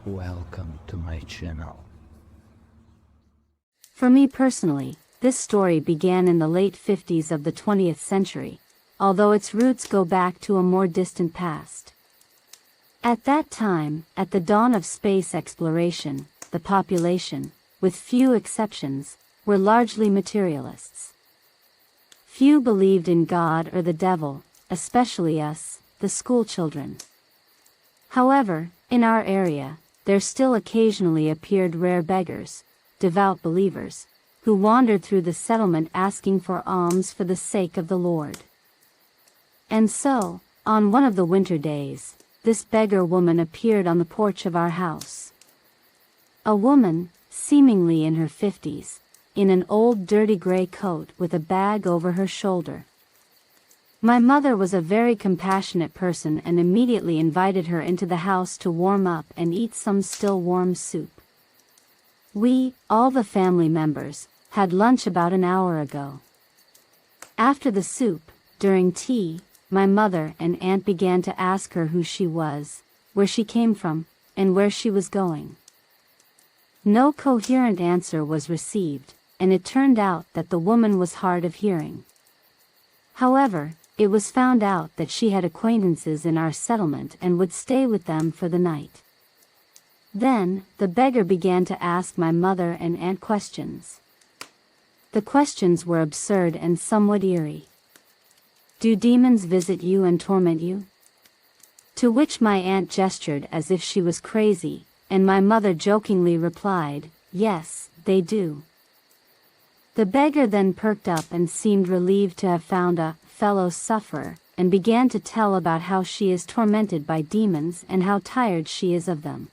Welcome to my channel. For me personally, this story began in the late 50s of the 20th century, although its roots go back to a more distant past. At that time, at the dawn of space exploration, the population, with few exceptions, were largely materialists. Few believed in God or the devil, especially us, the schoolchildren. However, in our area, there still occasionally appeared rare beggars, devout believers, who wandered through the settlement asking for alms for the sake of the Lord. And so, on one of the winter days, this beggar woman appeared on the porch of our house. A woman, seemingly in her 50s, in an old dirty gray coat with a bag over her shoulder. My mother was a very compassionate person and immediately invited her into the house to warm up and eat some still warm soup. We, all the family members, had lunch about an hour ago. After the soup, during tea, my mother and aunt began to ask her who she was, where she came from, and where she was going. No coherent answer was received, and it turned out that the woman was hard of hearing. However, it was found out that she had acquaintances in our settlement and would stay with them for the night. Then, the beggar began to ask my mother and aunt questions. The questions were absurd and somewhat eerie. "Do demons visit you and torment you?" To which my aunt gestured as if she was crazy, and my mother jokingly replied, "Yes, they do." The beggar then perked up and seemed relieved to have found a fellow sufferer, and began to tell about how she is tormented by demons and how tired she is of them.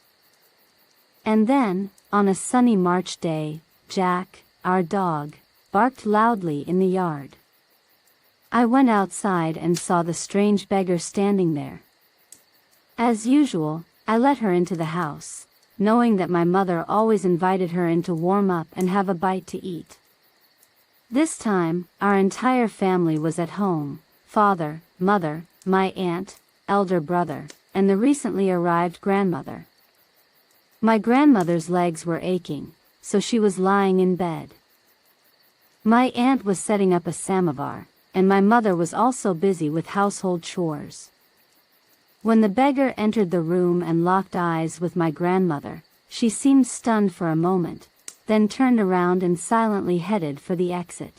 And then, on a sunny March day, Jack, our dog, barked loudly in the yard. I went outside and saw the strange beggar standing there. As usual, I let her into the house, knowing that my mother always invited her in to warm up and have a bite to eat. This time, our entire family was at home: father, mother, my aunt, elder brother, and the recently arrived grandmother. My grandmother's legs were aching, so she was lying in bed. My aunt was setting up a samovar, and my mother was also busy with household chores. When the beggar entered the room and locked eyes with my grandmother, she seemed stunned for a moment, then turned around and silently headed for the exit.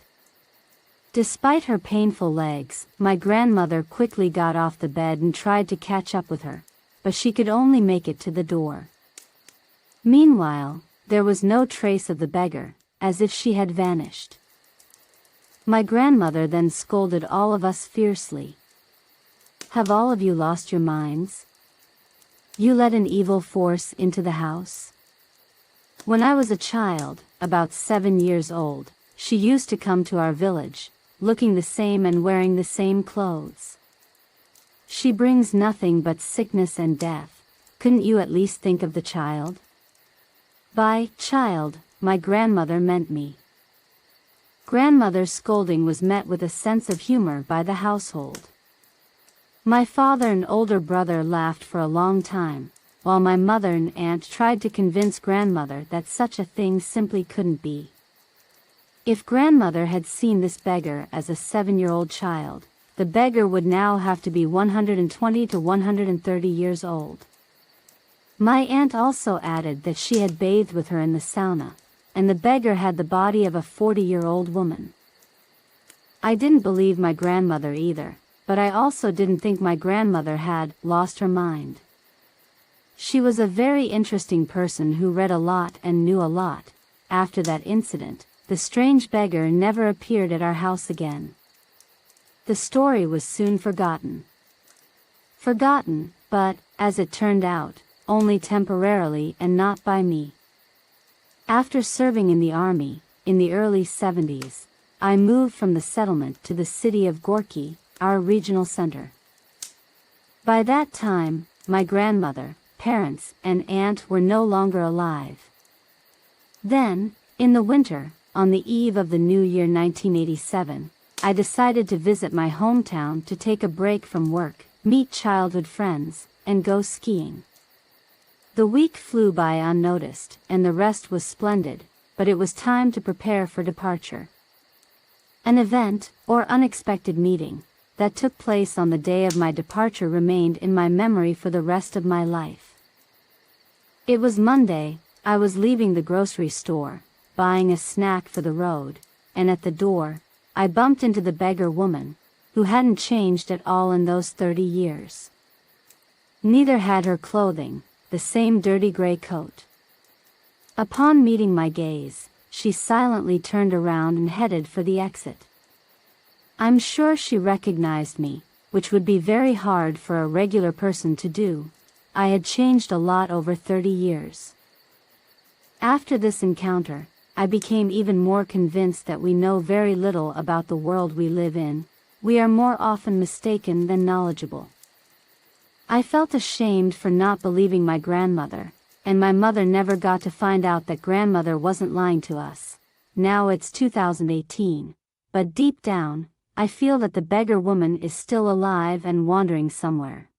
Despite her painful legs, my grandmother quickly got off the bed and tried to catch up with her, but she could only make it to the door. Meanwhile, there was no trace of the beggar, as if she had vanished. My grandmother then scolded all of us fiercely. "Have all of you lost your minds? You let an evil force into the house?" When I was a child, about 7 years old, she used to come to our village, looking the same and wearing the same clothes. "She brings nothing but sickness and death. Couldn't you at least think of the child?" By child, my grandmother meant me. Grandmother's scolding was met with a sense of humor by the household. My father and older brother laughed for a long time, while my mother and aunt tried to convince grandmother that such a thing simply couldn't be. If grandmother had seen this beggar as a 7-year-old child, the beggar would now have to be 120 to 130 years old. My aunt also added that she had bathed with her in the sauna, and the beggar had the body of a 40-year-old woman. I didn't believe my grandmother either, but I also didn't think my grandmother had lost her mind. She was a very interesting person who read a lot and knew a lot. After that incident, the strange beggar never appeared at our house again. The story was soon forgotten. Forgotten, but, as it turned out, only temporarily and not by me. After serving in the army, in the early 70s, I moved from the settlement to the city of Gorky, our regional center. By that time, my grandmother, parents, and aunt were no longer alive. Then, in the winter, on the eve of the new year 1987, I decided to visit my hometown to take a break from work, meet childhood friends, and go skiing. The week flew by unnoticed, and the rest was splendid, but it was time to prepare for departure. An event, or unexpected meeting, that took place on the day of my departure remained in my memory for the rest of my life. It was Monday. I was leaving the grocery store, buying a snack for the road, and at the door, I bumped into the beggar woman, who hadn't changed at all in those 30 years. Neither had her clothing, the same dirty gray coat. Upon meeting my gaze, she silently turned around and headed for the exit. I'm sure she recognized me, which would be very hard for a regular person to do. I had changed a lot over 30 years. After this encounter, I became even more convinced that we know very little about the world we live in. We are more often mistaken than knowledgeable. I felt ashamed for not believing my grandmother, and my mother never got to find out that grandmother wasn't lying to us. Now it's 2018, but deep down, I feel that the beggar woman is still alive and wandering somewhere.